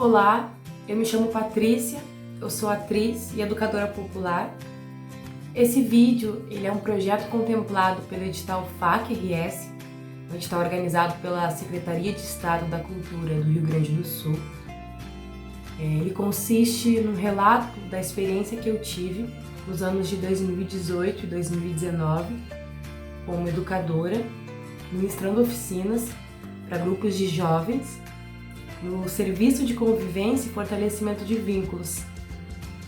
Olá, eu me chamo Patrícia, eu sou atriz e educadora popular. Esse vídeo ele é um projeto contemplado pelo edital FAC-RS, um edital organizado pela Secretaria de Estado da Cultura do Rio Grande do Sul. Ele consiste num relato da experiência que eu tive nos anos de 2018 e 2019 como educadora, ministrando oficinas para grupos de jovens no Serviço de Convivência e Fortalecimento de Vínculos,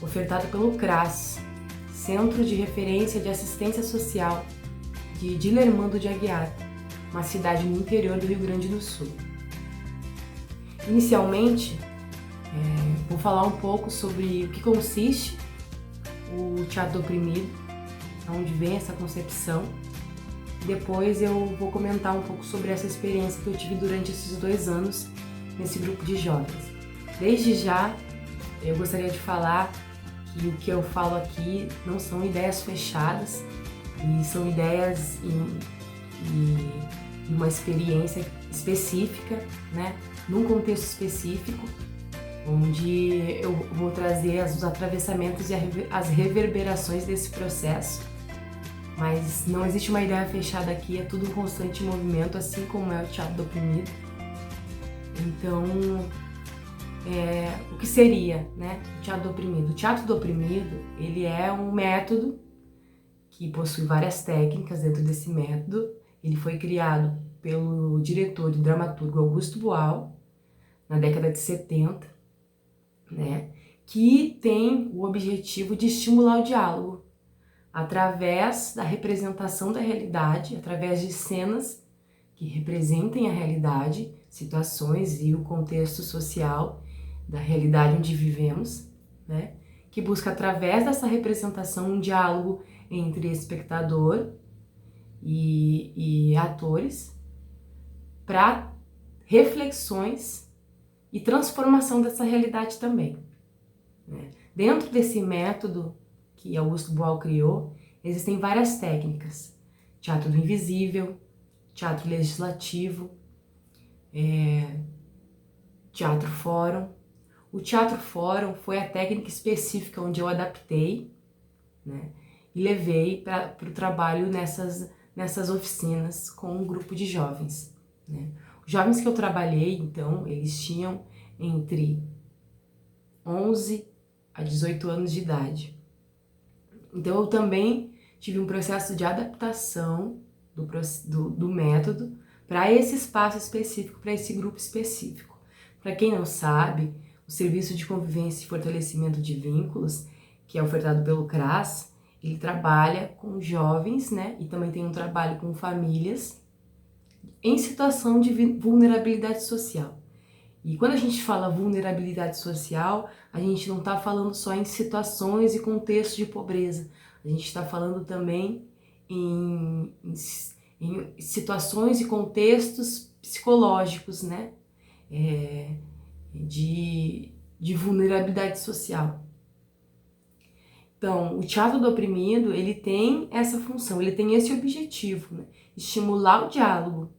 ofertado pelo CRAS, Centro de Referência de Assistência Social de Dilermando de Aguiar, uma cidade no interior do Rio Grande do Sul. Inicialmente, vou falar um pouco sobre o que consiste o teatro do oprimido, onde vem essa concepção. Depois eu vou comentar um pouco sobre essa experiência que eu tive durante esses 2 anos nesse grupo de jovens. Desde já, eu gostaria de falar que o que eu falo aqui não são ideias fechadas, e são ideias e uma experiência específica, né, num contexto específico, onde eu vou trazer os atravessamentos e as reverberações desse processo. Mas não existe uma ideia fechada aqui, é tudo um constante movimento, assim como é o teatro do oprimido. Então, o que seria, né, o teatro do oprimido? O teatro do oprimido, ele é um método que possui várias técnicas dentro desse método. Ele foi criado pelo diretor e dramaturgo Augusto Boal, na década de 70, né, que tem o objetivo de estimular o diálogo através da representação da realidade, através de cenas que representem a realidade, situações e o contexto social da realidade onde vivemos, né? Que busca, através dessa representação, um diálogo entre espectador e atores para reflexões e transformação dessa realidade também, né? Dentro desse método que Augusto Boal criou, existem várias técnicas: teatro do invisível, teatro legislativo, teatro fórum. O teatro fórum foi a técnica específica onde eu adaptei, né, e levei para o trabalho nessas oficinas com um grupo de jovens, né. Os jovens que eu trabalhei, então, eles tinham entre 11 a 18 anos de idade. Então eu também tive um processo de adaptação do método para esse espaço específico, para esse grupo específico. Para quem não sabe, o Serviço de Convivência e Fortalecimento de Vínculos, que é ofertado pelo CRAS, ele trabalha com jovens, né, e também tem um trabalho com famílias em situação de vulnerabilidade social. E quando a gente fala vulnerabilidade social, a gente não está falando só em situações e contextos de pobreza. A gente está falando também em situações e contextos psicológicos, né? De vulnerabilidade social. Então, o teatro do oprimido, ele tem essa função, ele tem esse objetivo, né? Estimular o diálogo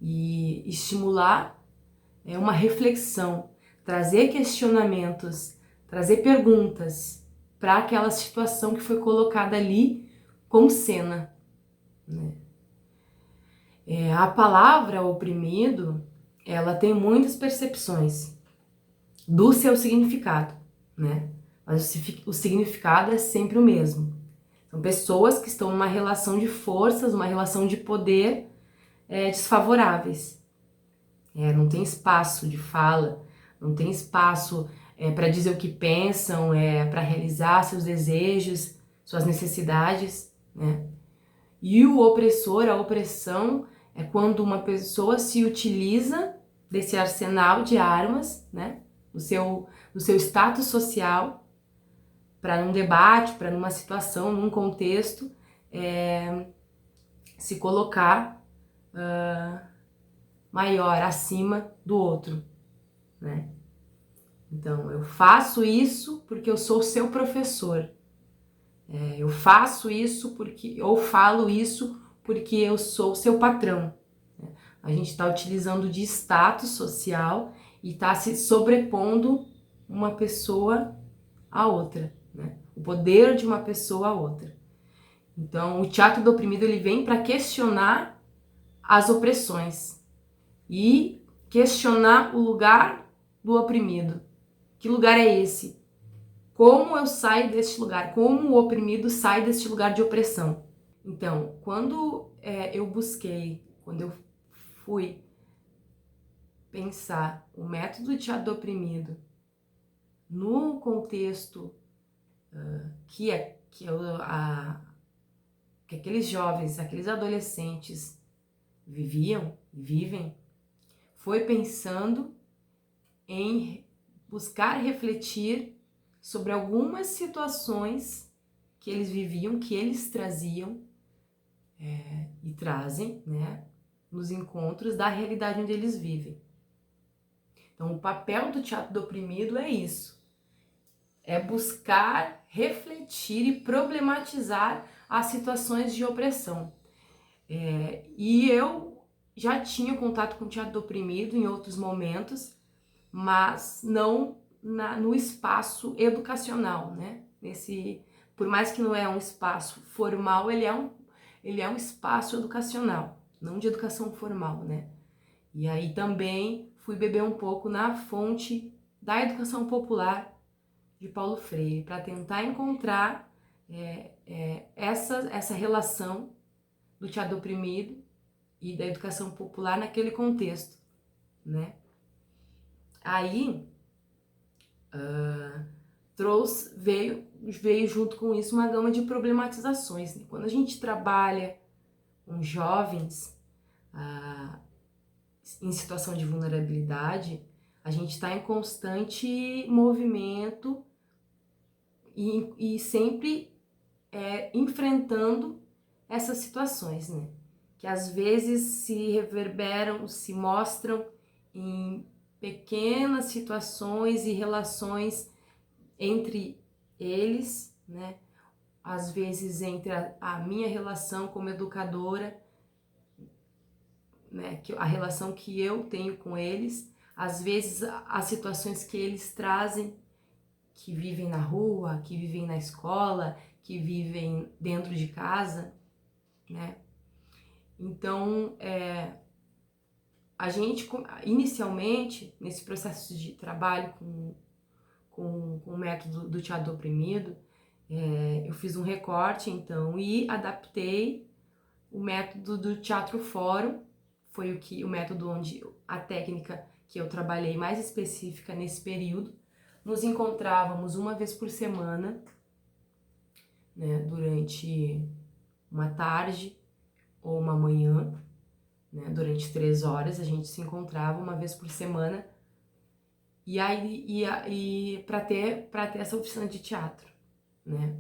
e estimular uma reflexão, trazer questionamentos, trazer perguntas para aquela situação que foi colocada ali como cena, né? A palavra oprimido, ela tem muitas percepções do seu significado, né? Mas o significado é sempre o mesmo. São pessoas que estão numa relação de forças, uma relação de poder desfavoráveis. Não tem espaço de fala, não tem espaço para dizer o que pensam, para realizar seus desejos, suas necessidades, né? E o opressor, a opressão, é quando uma pessoa se utiliza desse arsenal de armas, né, do seu status social, para num debate, para numa situação, num contexto, se colocar maior, acima do outro, né? Então, eu faço isso porque eu sou seu professor. Eu faço isso ou falo isso porque eu sou seu patrão. A gente está utilizando de status social e está se sobrepondo uma pessoa à outra, né? O poder de uma pessoa à outra. Então, o teatro do oprimido ele vem para questionar as opressões e questionar o lugar do oprimido. Que lugar é esse? Como eu saio deste lugar? Como o oprimido sai deste lugar de opressão? Então, quando eu fui pensar o método de teatro do oprimido no contexto que aqueles jovens, aqueles adolescentes viviam e vivem, foi pensando em buscar refletir sobre algumas situações que eles viviam, que eles traziam e trazem, né, nos encontros da realidade onde eles vivem. Então, o papel do teatro do oprimido é isso, é buscar refletir e problematizar as situações de opressão. E eu já tinha contato com o teatro do oprimido em outros momentos, mas não no espaço educacional, né? Por mais que não é um espaço formal, ele é um espaço educacional, não de educação formal, né? E aí também fui beber um pouco na fonte da educação popular de Paulo Freire, para tentar encontrar essa relação do teatro do oprimido e da educação popular naquele contexto, né? Aí veio junto com isso uma gama de problematizações, né? Quando a gente trabalha com jovens em situação de vulnerabilidade, a gente está em constante movimento e sempre enfrentando essas situações, né? Que às vezes se reverberam, se mostram em pequenas situações e relações entre eles, né? Às vezes entre a minha relação como educadora, né? A relação que eu tenho com eles, às vezes as situações que eles trazem, que vivem na rua, que vivem na escola, que vivem dentro de casa, né? Então, a gente, inicialmente, nesse processo de trabalho com o método do teatro do oprimido, eu fiz um recorte, então, e adaptei o método do teatro fórum, foi o método onde a técnica que eu trabalhei mais específica nesse período. Nos encontrávamos uma vez por semana, né, durante uma tarde ou uma manhã, né, durante 3 horas a gente se encontrava uma vez por semana e para ter essa oficina de teatro, né?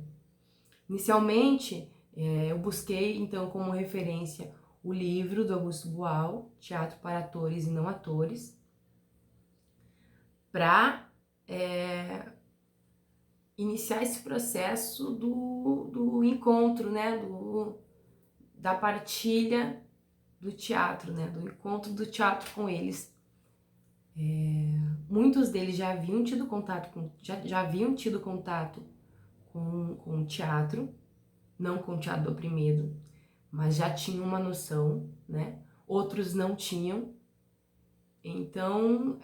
Inicialmente eu busquei então como referência o livro do Augusto Boal, Teatro para Atores e Não Atores, para iniciar esse processo do encontro, né, da partilha do teatro, né, do encontro do teatro com eles. Muitos deles já haviam tido contato com o teatro, não com o teatro do oprimido, mas já tinham uma noção, né? Outros não tinham. Então,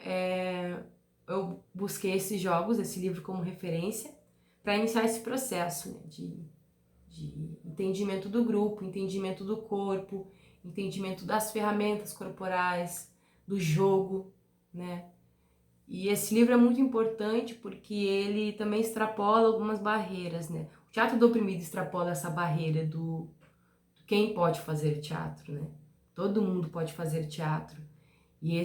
eu busquei esses jogos, esse livro como referência, para iniciar esse processo, né, de entendimento do grupo, entendimento do corpo, entendimento das ferramentas corporais, do jogo, né? E esse livro é muito importante porque ele também extrapola algumas barreiras, né? O teatro do oprimido extrapola essa barreira do quem pode fazer teatro, né? Todo mundo pode fazer teatro. E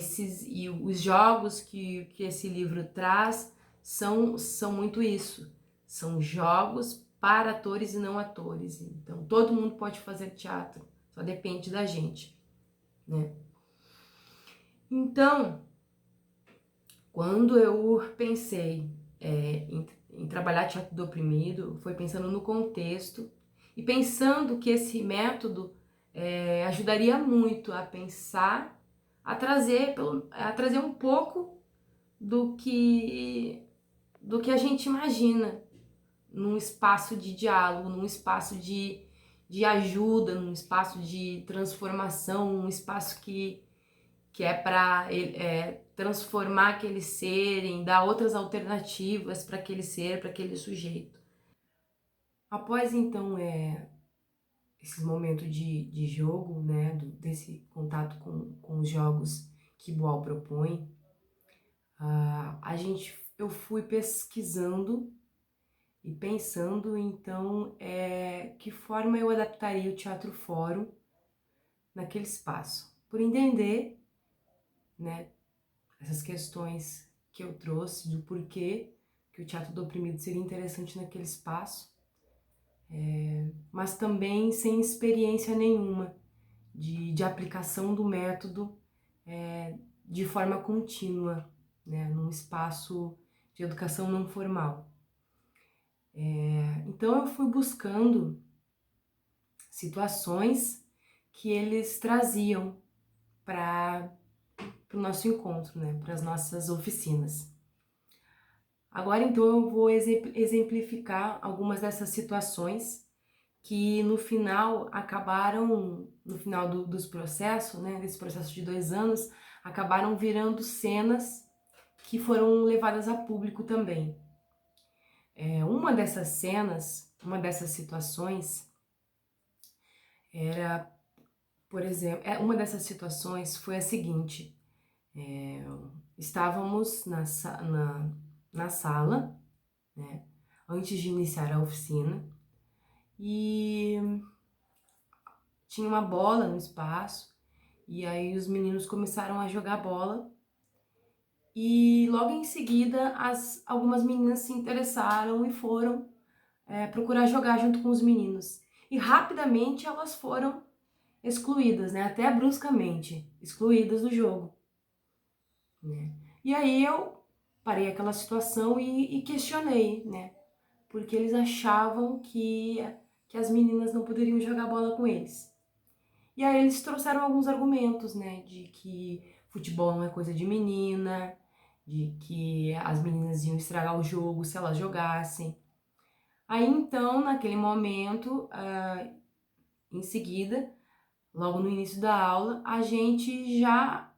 os jogos que esse livro traz são muito isso. São jogos para atores e não atores. Então, todo mundo pode fazer teatro, só depende da gente, né? Então, quando eu pensei em trabalhar teatro do oprimido, foi pensando no contexto e pensando que esse método ajudaria muito a pensar, a trazer um pouco do que a gente imagina num espaço de diálogo, num espaço de ajuda, num espaço de transformação, um espaço que é para transformar aquele ser, em dar outras alternativas para aquele ser, para aquele sujeito. Após então esse momento de jogo, né, desse contato com os jogos que Boal propõe, eu fui pesquisando e pensando então que forma eu adaptaria o Teatro Fórum naquele espaço, por entender, né, essas questões que eu trouxe do porquê que o Teatro do Oprimido seria interessante naquele espaço, mas também sem experiência nenhuma de aplicação do método de forma contínua, né, num espaço de educação não formal. Então eu fui buscando situações que eles traziam para o nosso encontro, né, para as nossas oficinas. Agora então eu vou exemplificar algumas dessas situações que no final acabaram, no final dos processos, né, desse processo de 2 anos, acabaram virando cenas que foram levadas a público também. Uma dessas cenas, uma dessas situações era, por exemplo, uma dessas situações foi a seguinte: estávamos na sala, né, antes de iniciar a oficina, e tinha uma bola no espaço, e aí os meninos começaram a jogar bola, e logo em seguida algumas meninas se interessaram e foram procurar jogar junto com os meninos. E rapidamente elas foram excluídas, né? Até bruscamente excluídas do jogo, né? E aí eu parei aquela situação e questionei, né? Porque eles achavam que as meninas não poderiam jogar bola com eles. E aí eles trouxeram alguns argumentos, né? De que futebol não é coisa de menina, de que as meninas iam estragar o jogo se elas jogassem. Aí então, naquele momento, em seguida, logo no início da aula, a gente já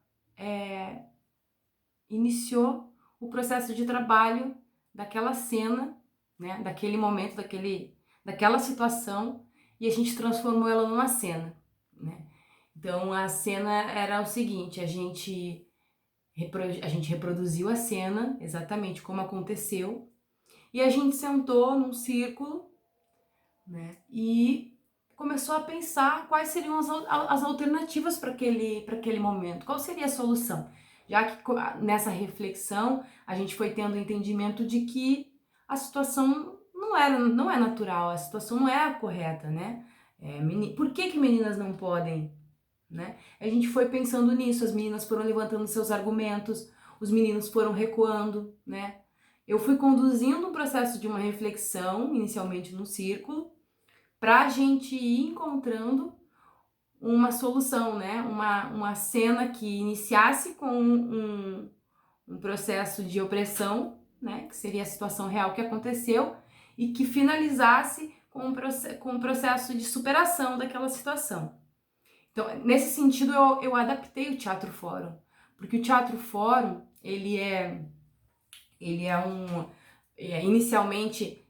iniciou o processo de trabalho daquela cena, né, daquele momento, daquela situação, e a gente transformou ela numa cena, né? Então a cena era o seguinte: a gente reproduziu a cena exatamente como aconteceu, e a gente sentou num círculo, né, e começou a pensar quais seriam as alternativas para aquele momento, qual seria a solução. Já que nessa reflexão a gente foi tendo o entendimento de que a situação não é natural, a situação não é a correta, né? Por que meninas não podem, né? A gente foi pensando nisso, as meninas foram levantando seus argumentos, os meninos foram recuando, né? Eu fui conduzindo um processo de uma reflexão, inicialmente no círculo, para a gente ir encontrando uma solução, né? Uma cena que iniciasse com um processo de opressão, né? Que seria a situação real que aconteceu, e que finalizasse com um processo de superação daquela situação. Então, nesse sentido, eu adaptei o Teatro Fórum, porque o Teatro Fórum, inicialmente,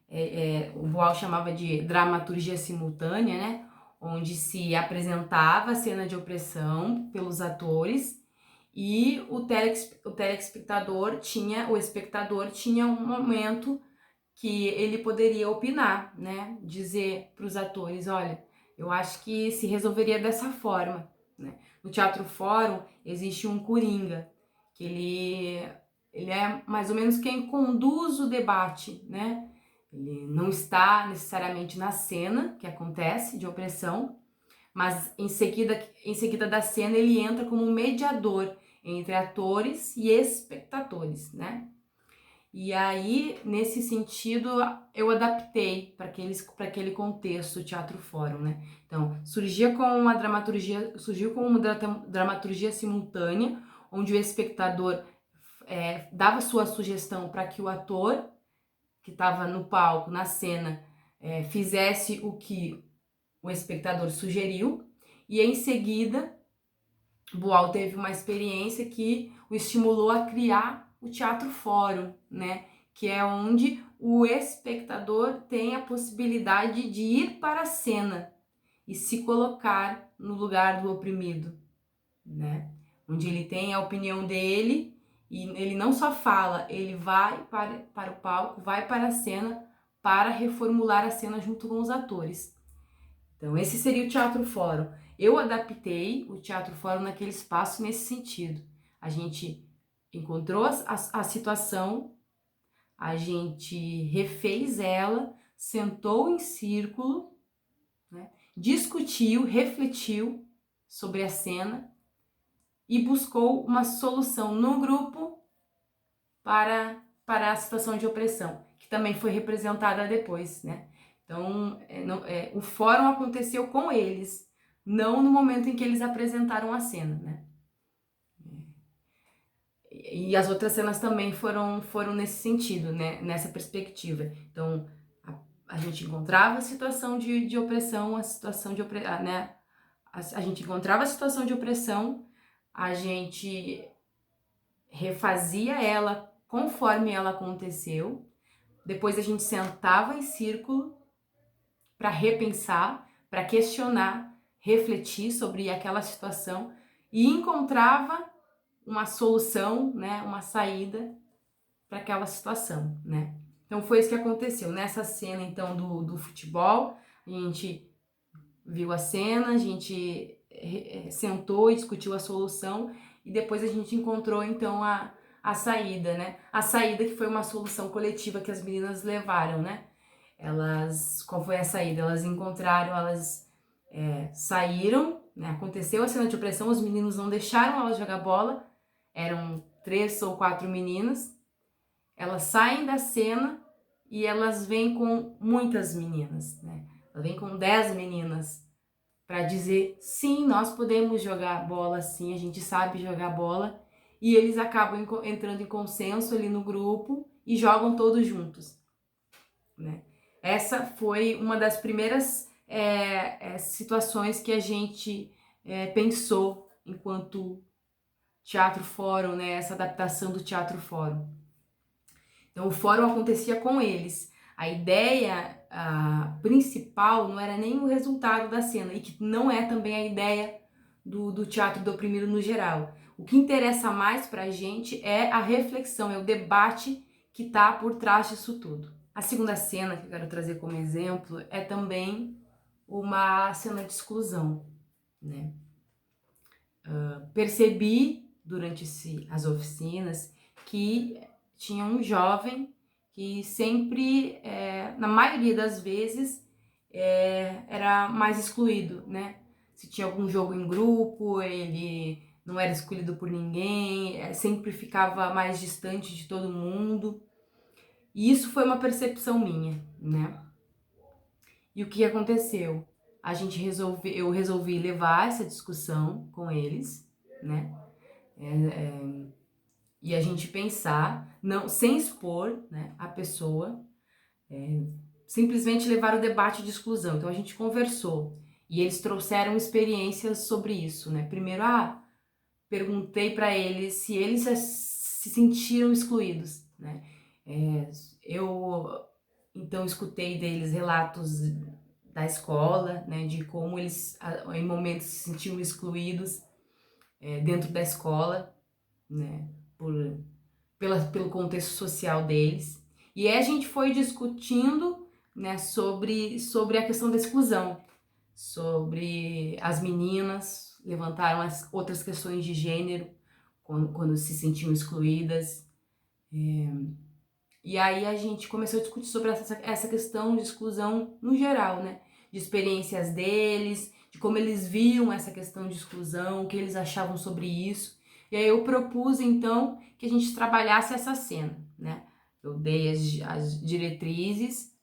o Boal chamava de dramaturgia simultânea, né? Onde se apresentava a cena de opressão pelos atores e o telespectador tinha um momento que ele poderia opinar, né? Dizer para os atores: olha, eu acho que se resolveria dessa forma, né? No Teatro Fórum existe um coringa, que ele é mais ou menos quem conduz o debate, né? Ele não está necessariamente na cena que acontece de opressão, mas em seguida da cena ele entra como um mediador entre atores e espectadores, né? E aí, nesse sentido, eu adaptei para aquele contexto o Teatro Fórum, né? Então, surgiu como uma dramaturgia simultânea, onde o espectador dava sua sugestão para que o ator que estava no palco, na cena, fizesse o que o espectador sugeriu, e em seguida Boal teve uma experiência que o estimulou a criar o Teatro Fórum, né? Que é onde o espectador tem a possibilidade de ir para a cena e se colocar no lugar do oprimido, né? Onde ele tem a opinião dele e ele não só fala, ele vai para o palco, vai para a cena para reformular a cena junto com os atores. Então, esse seria o Teatro Fórum. Eu adaptei o Teatro Fórum naquele espaço nesse sentido. A gente encontrou a situação, a gente refez ela, sentou em círculo, né, discutiu, refletiu sobre a cena e buscou uma solução no grupo para a situação de opressão, que também foi representada depois, né? Então, o fórum aconteceu com eles, não no momento em que eles apresentaram a cena, né? E as outras cenas também foram nesse sentido, né? Nessa perspectiva. Então, a gente encontrava a situação de opressão, né? A gente encontrava a situação de opressão, a gente refazia ela conforme ela aconteceu, depois a gente sentava em círculo para repensar, para questionar, refletir sobre aquela situação e encontrava uma solução, né, uma saída para aquela situação, né? Então foi isso que aconteceu. Nessa cena então do futebol, a gente viu a cena, a gente sentou e discutiu a solução e depois a gente encontrou então a saída, né? A saída que foi uma solução coletiva que as meninas levaram, né? Qual foi a saída? Elas encontraram, elas saíram, né? Aconteceu a cena de opressão, os meninos não deixaram elas jogar bola, eram 3 ou 4 meninas, elas saem da cena e elas vêm com muitas meninas, né? Elas vêm com 10 meninas para dizer, sim, nós podemos jogar bola, sim, a gente sabe jogar bola, e eles acabam entrando em consenso ali no grupo e jogam todos juntos, né? Essa foi uma das primeiras situações que a gente pensou enquanto Teatro Fórum, né? Essa adaptação do Teatro Fórum. Então, o fórum acontecia com eles. A ideia principal não era nem o resultado da cena, e que não é também a ideia do teatro do oprimido no geral. O que interessa mais pra gente é a reflexão, é o debate que está por trás disso tudo. A segunda cena que eu quero trazer como exemplo é também uma cena de exclusão, né? Percebi durante as oficinas que tinha um jovem que sempre, na maioria das vezes, era mais excluído, né? Se tinha algum jogo em grupo, ele não era escolhido por ninguém, sempre ficava mais distante de todo mundo. E isso foi uma percepção minha, né? E o que aconteceu? Eu resolvi levar essa discussão com eles, né? E a gente pensar, não, sem expor, né, a pessoa, simplesmente levar o debate de exclusão. Então a gente conversou e eles trouxeram experiências sobre isso, né? Primeiro, perguntei para eles se eles se sentiram excluídos, né? Eu então escutei deles relatos da escola, né, de como eles em momentos se sentiam excluídos dentro da escola, né, pelo contexto social deles. E aí a gente foi discutindo, né, sobre a questão da exclusão, sobre as meninas, levantaram as outras questões de gênero, quando se sentiam excluídas. E aí a gente começou a discutir sobre essa questão de exclusão no geral, né? De experiências deles, de como eles viam essa questão de exclusão, o que eles achavam sobre isso. E aí eu propus, então, que a gente trabalhasse essa cena, né? Eu dei as diretrizes,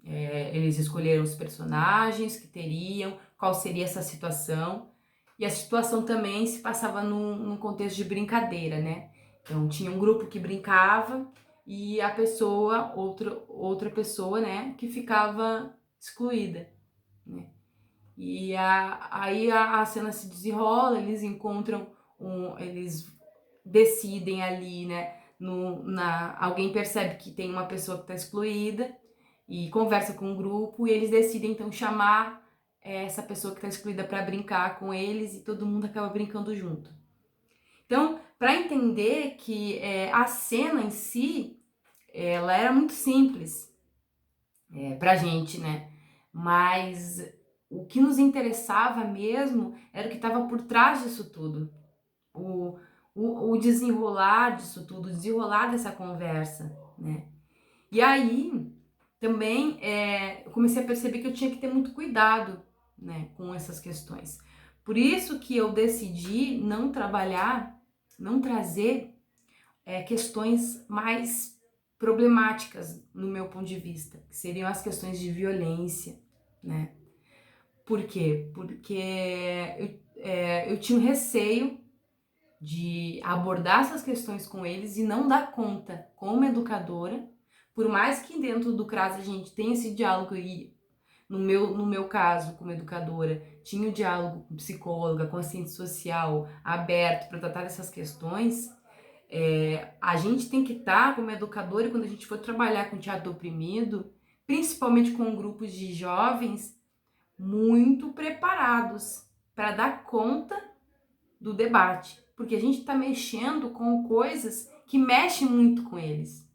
eles escolheram os personagens que teriam, qual seria essa situação. E a situação também se passava num contexto de brincadeira, né? Então tinha um grupo que brincava e a pessoa, outra pessoa, né, que ficava excluída, né? E aí a cena se desenrola, eles encontram eles decidem ali, né, alguém percebe que tem uma pessoa que está excluída e conversa com o grupo e eles decidem então chamar essa pessoa que está excluída para brincar com eles e todo mundo acaba brincando junto. Então, para entender que a cena em si, ela era muito simples pra gente, né? Mas o que nos interessava mesmo era o que estava por trás disso tudo. O desenrolar disso tudo, o desenrolar dessa conversa, né? E aí, também, eu comecei a perceber que eu tinha que ter muito cuidado, né, com essas questões. Por isso que eu decidi não trazer questões mais problemáticas no meu ponto de vista, que seriam as questões de violência, né? Por quê? Porque eu tinha um receio de abordar essas questões com eles e não dar conta como educadora, por mais que dentro do CRAS a gente tenha esse diálogo e no meu caso, como educadora, tinha o diálogo com psicóloga, com assistente social aberto para tratar essas questões. A gente tem que estar como educadora, quando a gente for trabalhar com teatro oprimido, principalmente com grupos de jovens, muito preparados para dar conta do debate, porque a gente está mexendo com coisas que mexem muito com eles,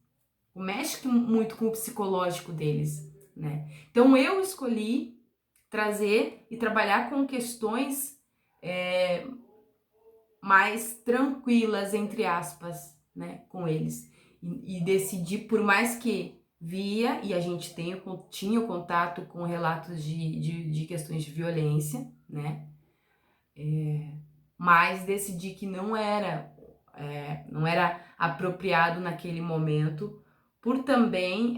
mexe muito com o psicológico deles, né? Então eu escolhi trazer e trabalhar com questões mais tranquilas, entre aspas, né, com eles. E decidi, por mais que via, e a gente tinha contato com relatos de questões de violência, né, mas decidi que não era apropriado naquele momento, por também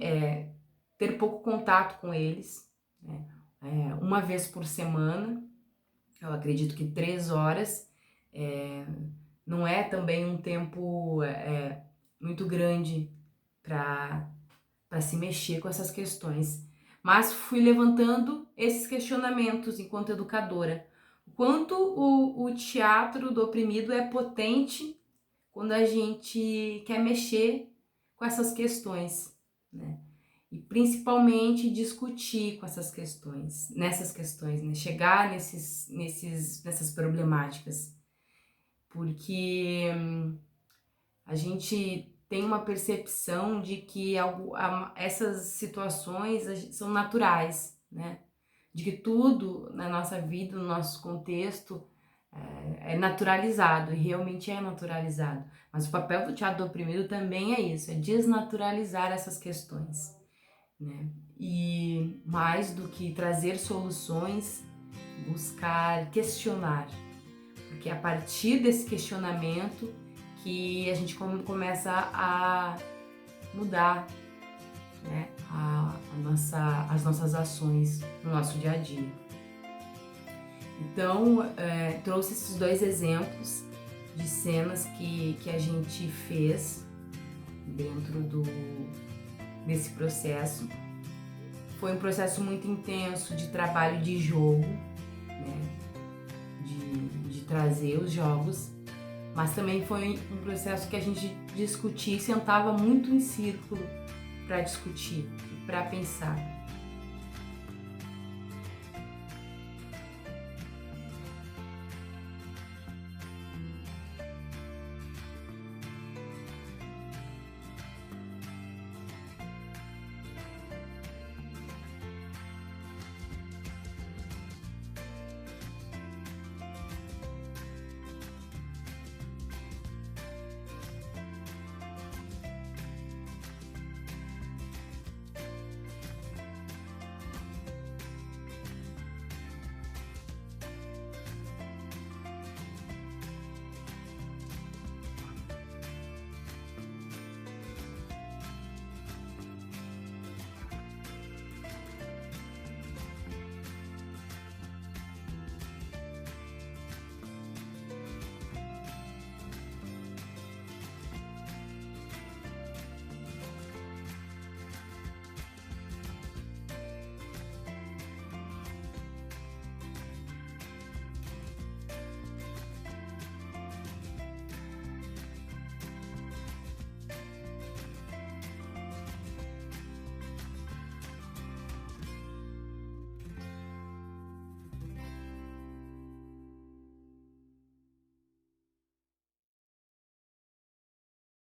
ter pouco contato com eles, né, uma vez por semana, eu acredito que 3 horas, não é também um tempo muito grande para se mexer com essas questões. Mas fui levantando esses questionamentos enquanto educadora. O quanto o teatro do oprimido é potente quando a gente quer mexer com essas questões, né? E principalmente discutir com nessas questões, né? Chegar nessas problemáticas. Porque a gente tem uma percepção de que essas situações são naturais, né? De que tudo na nossa vida, no nosso contexto, é naturalizado, e realmente é naturalizado. Mas o papel do teatro do oprimido também é isso, é desnaturalizar essas questões, né? E mais do que trazer soluções, buscar questionar. Porque é a partir desse questionamento que a gente começa a mudar, né, as nossas ações no nosso dia a dia. Então, trouxe esses 2 exemplos de cenas que a gente fez dentro desse processo. Foi um processo muito intenso de trabalho de jogo, né, de trazer os jogos, mas também foi um processo que a gente discutia e sentava muito em círculo para discutir, para pensar.